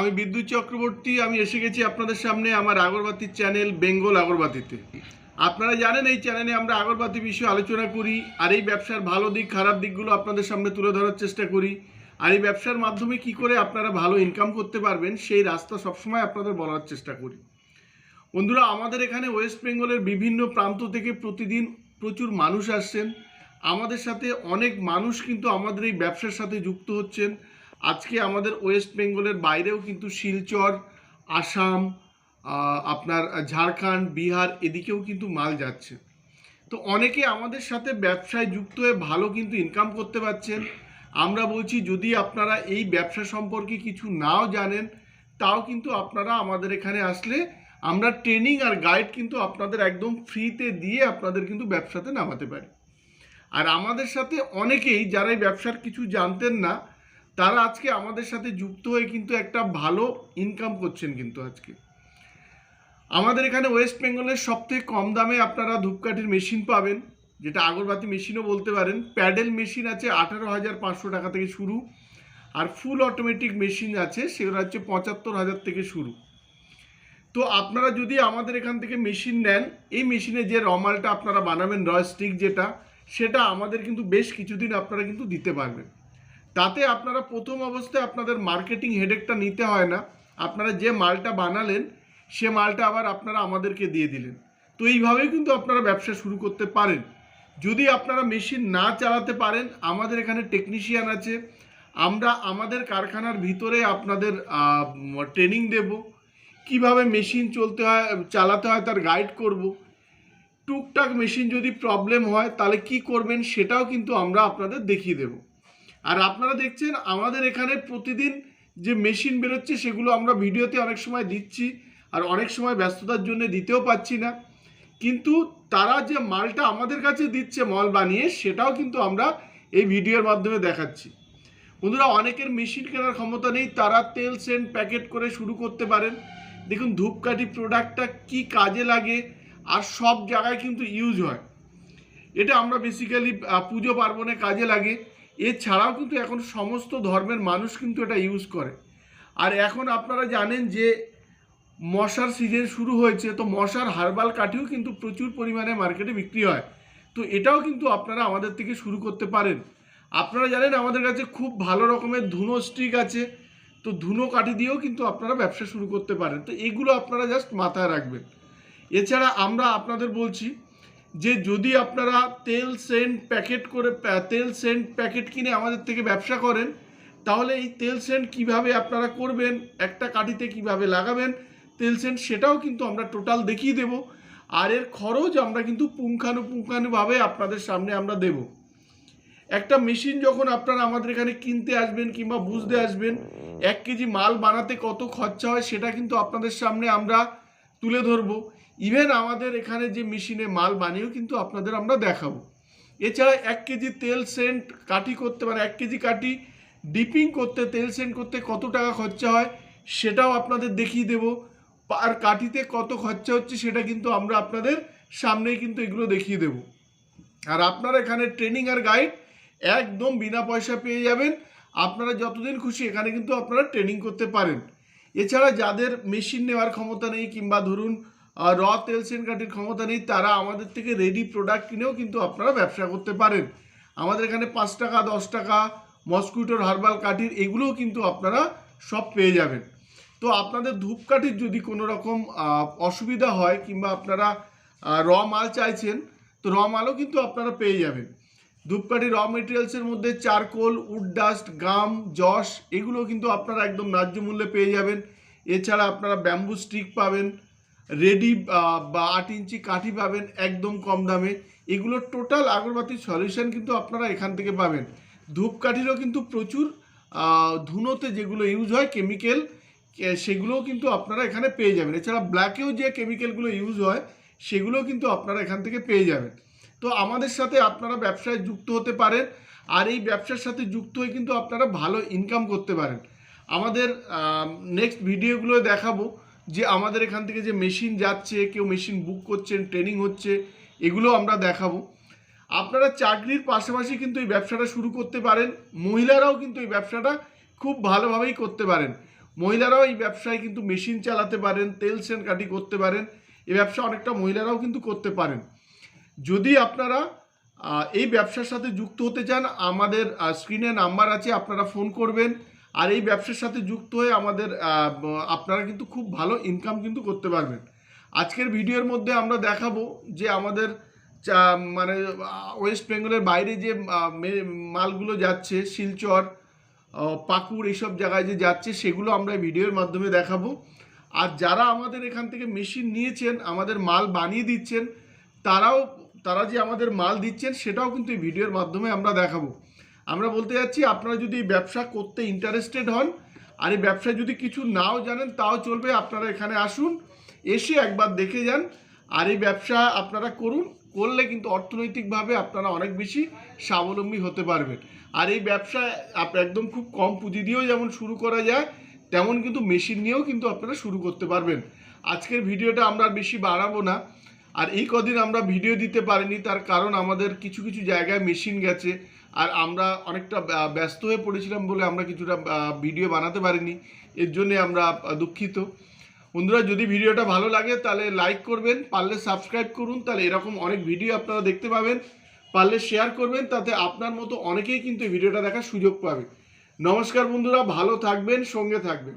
আমি বিদ্যুৎ চক্রবর্তী। আমি এসে গেছি আপনাদের সামনে আমার আগরবাতির চ্যানেল বেঙ্গল আগরবাতিতে। আপনারা জানেন এই চ্যানেলে আমরা আগরবাতি বিষয়ে আলোচনা করি, আর এই ব্যবসার ভালো দিক খারাপ দিকগুলো আপনাদের সামনে তুলে ধরার চেষ্টা করি। আর এই ব্যবসার মাধ্যমে কি করে আপনারা ভালো ইনকাম করতে পারবেন সেই রাস্তা সবসময় আপনাদের বলার চেষ্টা করি। বন্ধুরা, আমাদের এখানে ওয়েস্ট বেঙ্গলের বিভিন্ন প্রান্ত থেকে প্রতিদিন প্রচুর মানুষ আসছেন। আমাদের সাথে অনেক মানুষ কিন্তু আমাদের এই ব্যবসার সাথে যুক্ত হচ্ছেন। আজকে আমাদের ওয়েস্ট বেঙ্গলের বাইরেও কিন্তু শিলচর, আসাম, আপনার ঝাড়খণ্ড, বিহার এদিকেও কিন্তু মাল যাচ্ছে। তো অনেকে আমাদের সাথে ব্যবসায় যুক্ত হয়ে ভালো কিন্তু ইনকাম করতে পারছেন। আমরা বলছি, যদি আপনারা এই ব্যবসা সম্পর্কে কিছু নাও জানেন, তাও কিন্তু আপনারা আমাদের এখানে আসলে আমরা ট্রেনিং আর গাইড কিন্তু আপনাদের একদম ফ্রিতে দিয়ে আপনাদের কিন্তু ব্যবসাতে নামাতে পারি। আর আমাদের সাথে অনেকেই যারা এই ব্যবসার কিছু জানতেন না, তারা আজকে আমাদের সাথে যুক্ত হয়ে কিন্তু একটা ভালো ইনকাম করছেন। কিন্তু আজকে আমাদের এখানে ওয়েস্ট বেঙ্গলের সবথেকে কম দামে আপনারা ধূপকাঠির মেশিন পাবেন, যেটা আগরবাতি মেশিনও বলতে পারেন। প্যাডেল মেশিন আছে 18,500 টাকা থেকে শুরু, আর ফুল অটোমেটিক মেশিন আছে সেগুলো হচ্ছে 75,000 থেকে শুরু। তো আপনারা যদি আমাদের এখান থেকে মেশিন নেন, এই মেশিনে যে রমালটা আপনারা বানাবেন, স্টিক যেটা, সেটা আমাদের কিন্তু বেশ কিছুদিন আপনারা কিন্তু দিতে পারবেন। তাতে আপনারা প্রথম অবস্থায় আপনাদের মার্কেটিং হেডেকটা নিতে হয় না। আপনারা যে মালটা বানালেন সে মালটা আবার আপনারা আমাদেরকে দিয়ে দিলেন। তো এইভাবেই কিন্তু আপনারা ব্যবসা শুরু করতে পারেন। যদি আপনারা মেশিন না চালাতে পারেন, আমাদের এখানে টেকনিশিয়ান আছে। আমরা আমাদের কারখানার ভিতরে আপনাদের ট্রেনিং দেব, কিভাবে মেশিন চালাতে হয় তার গাইড করব। টুকটাক মেশিন যদি প্রবলেম হয় তাহলে কি করবেন সেটাও কিন্তু আমরা আপনাদের দেখিয়ে দেব। আর আপনারা দেখছেন আমাদের এখানে প্রতিদিন যে মেশিন বেরোচ্ছে সেগুলো আমরা ভিডিওতে অনেক সময় দিচ্ছি, আর অনেক সময় ব্যস্ততার জন্য দিতেও পাচ্ছি না। কিন্তু তারা যে মালটা আমাদের কাছে দিচ্ছে মাল বানিয়ে, সেটাও কিন্তু আমরা এই ভিডিওর মাধ্যমে দেখাচ্ছি। বন্ধুরা, অনেকের মেশিন কেনার ক্ষমতা নেই, তারা তেল সেন্ট প্যাকেট করে শুরু করতে পারেন। দেখুন ধূপকাঠি প্রোডাক্টটা কি কাজে লাগে, আর সব জায়গায় কিন্তু ইউজ হয়। এটা আমরা বেসিক্যালি পুজো পার্বণে কাজে লাগে। এছাড়াও কিন্তু এখন সমস্ত ধর্মের মানুষ কিন্তু এটা ইউজ করে। আর এখন আপনারা জানেন যে মশার সিজন শুরু হয়েছে, তো মশার হার্বাল কাঠিও কিন্তু প্রচুর পরিমাণে মার্কেটে বিক্রি হয়। তো এটাও কিন্তু আপনারা আমাদের থেকে শুরু করতে পারেন। আপনারা জানেন আমাদের কাছে খুব ভালো রকমের ধুনো স্টিক আছে, তো ধুনো কাঠি দিয়েও কিন্তু আপনারা ব্যবসা শুরু করতে পারেন। তো এগুলো আপনারা জাস্ট মাথায় রাখবেন। এছাড়া আমরা আপনাদের বলছি যে যদি আপনারা তেল সেন্ট প্যাকেট কিনে আমাদের থেকে ব্যবসা করেন, তাহলে এই তেল সেন্ট কীভাবে আপনারা করবেন, একটা কাঠিতে কিভাবে লাগাবেন তেল সেন্ট, সেটাও কিন্তু আমরা টোটাল দেখিয়ে দেব। আর এর খরচ আমরা কিন্তু পুঙ্খানুপুঙ্খানুভাবে আপনাদের সামনে আমরা দেব। একটা মেশিন যখন আপনারা আমাদের এখানে কিনতে আসবেন কিংবা বুঝতে আসবেন, 1 কেজি মাল বানাতে কত খরচা হয় সেটা কিন্তু আপনাদের সামনে আমরা তুলে ধরবো। ইভেন আমাদের এখানে যে মেশিনে মাল বানিয়েও কিন্তু আপনাদের আমরা দেখাবো। এছাড়া 1 কেজি তেল সেন্ট কাঠি করতে, মানে 1 কেজি কাঠি ডিপিং করতে, তেল সেন্ট করতে কত টাকা খরচা হয় সেটাও আপনাদের দেখিয়ে দেবো। আর কাঠিতে কত খরচা হচ্ছে সেটা কিন্তু আমরা আপনাদের সামনেই কিন্তু এগুলো দেখিয়ে দেব। আর আপনারা এখানে ট্রেনিং আর গাইড একদম বিনা পয়সা পেয়ে যাবেন। আপনারা যতদিন খুশি এখানে কিন্তু আপনারা ট্রেনিং করতে পারেন। এছাড়া যাদের মেশিন নেওয়ার ক্ষমতা নেই কিংবা ধরুন তেল সেন্ট কাঠির ক্ষমতা নেই, তারা আমাদের থেকে রেডি প্রোডাক্ট কিনেও কিন্তু আপনারা ব্যবসা করতে পারেন। আমাদের এখানে 5 টাকা 10 টাকা মসকুইটোর হার্বাল কাঠির এগুলোও কিন্তু আপনারা সব পেয়ে যাবেন। তো আপনাদের ধূপকাঠির যদি কোনো রকম অসুবিধা হয় কিংবা আপনারা মাল চাইছেন, তো মালও কিন্তু আপনারা পেয়ে যাবেন। ধূপকাঠি মেটেরিয়ালসের মধ্যে চারকোল, উড ডাস্ট, গাম, যশ এগুলো কিন্তু আপনারা একদম ন্যায্য মূল্যে পেয়ে যাবেন। এছাড়া আপনারা ব্যাম্বু স্টিক পাবেন, রেডি বা 8 ইঞ্চি কাঠি পাবেন একদম কম দামে। এগুলো টোটাল আগরবাতির সলিউশন কিন্তু আপনারা এখান থেকে পাবেন। ধূপকাঠিরও কিন্তু প্রচুর ধুনোতে যেগুলো ইউজ হয় কেমিক্যাল, সেগুলোও কিন্তু আপনারা এখানে পেয়ে যাবেন। এছাড়া ব্ল্যাকেও যে কেমিক্যালগুলো ইউজ হয় সেগুলোও কিন্তু আপনারা এখান থেকে পেয়ে যাবেন। তো আমাদের সাথে আপনারা ব্যবসায় যুক্ত হতে পারেন, আর এই ব্যবসার সাথে যুক্ত হয়ে কিন্তু আপনারা ভালো ইনকাম করতে পারেন। আমাদের নেক্সট ভিডিওগুলো দেখাবো যে আমাদের এখান থেকে যে মেশিন যাচ্ছে, কেউ মেশিন বুক করছেন, ট্রেনিং হচ্ছে, এগুলো আমরা দেখাবো। আপনারা চাকরির পাশাপাশি কিন্তু এই ব্যবসাটা শুরু করতে পারেন। মহিলারাও কিন্তু এই ব্যবসাটা খুব ভালোভাবেই করতে পারেন। মহিলারাও এই ব্যবসায় কিন্তু মেশিন চালাতে পারেন, তেল সেন কাটি করতে পারেন। এই ব্যবসা অনেকটা মহিলারাও কিন্তু করতে পারেন। যদি আপনারা এই ব্যবসার সাথে যুক্ত হতে চান, আমাদের স্ক্রিনে নাম্বার আছে, আপনারা ফোন করবেন। আর এই ব্যবসার সাথে যুক্ত হয়ে আপনারা কিন্তু খুব ভালো ইনকাম কিন্তু করতে পারবেন। আজকের ভিডিওর মধ্যে আমরা দেখাবো যে আমাদের মানে ওয়েস্ট বেঙ্গলের বাইরে যে মালগুলো যাচ্ছে, শিলচর, পাকুড়, এইসব জায়গায় যে যাচ্ছে, সেগুলো আমরা ভিডিওর মাধ্যমে দেখাবো। আর যারা আমাদের এখান থেকে মেশিন নিয়েছেন, আমাদের মাল বানিয়ে দিচ্ছেন, তারা যে আমাদের মাল দিচ্ছেন সেটাও কিন্তু এই ভিডিওর মাধ্যমে আমরা দেখাবো। আমরা বলতে যাচ্ছি, আপনারা যদি এই ব্যবসা করতে ইন্টারেস্টেড হন আর এই ব্যবসায় যদি কিছু নাও জানেন তাও চলবে, আপনারা এখানে আসুন, এসে একবার দেখে যান। আর এই ব্যবসা আপনারা করলে কিন্তু অর্থনৈতিকভাবে আপনারা অনেক বেশি স্বাবলম্বী হতে পারবেন। আর এই ব্যবসা একদম খুব কম পুঁজি দিয়েও যেমন শুরু করা যায়, তেমন কিন্তু মেশিন নিয়েও কিন্তু আপনারা শুরু করতে পারবেন। আজকের ভিডিওটা আমরা বেশি বাড়াবো না। আর এই কদিন আমরা ভিডিও দিতে পারিনি, তার কারণ আমাদের কিছু কিছু জায়গায় মেশিন গেছে আর আমরা অনেকটা ব্যস্ত হয়ে পড়েছিলাম বলে আমরা কিছুটা ভিডিও বানাতে পারিনি। এর জন্যে আমরা দুঃখিত। বন্ধুরা, যদি ভিডিওটা ভালো লাগে তাহলে লাইক করবেন, পারলে সাবস্ক্রাইব করুন, তাহলে এরকম অনেক ভিডিও আপনারা দেখতে পাবেন। পারলে শেয়ার করবেন, তাতে আপনার মতো অনেকেই কিন্তু এই ভিডিওটা দেখার সুযোগ পাবে। নমস্কার বন্ধুরা, ভালো থাকবেন, সঙ্গে থাকবেন।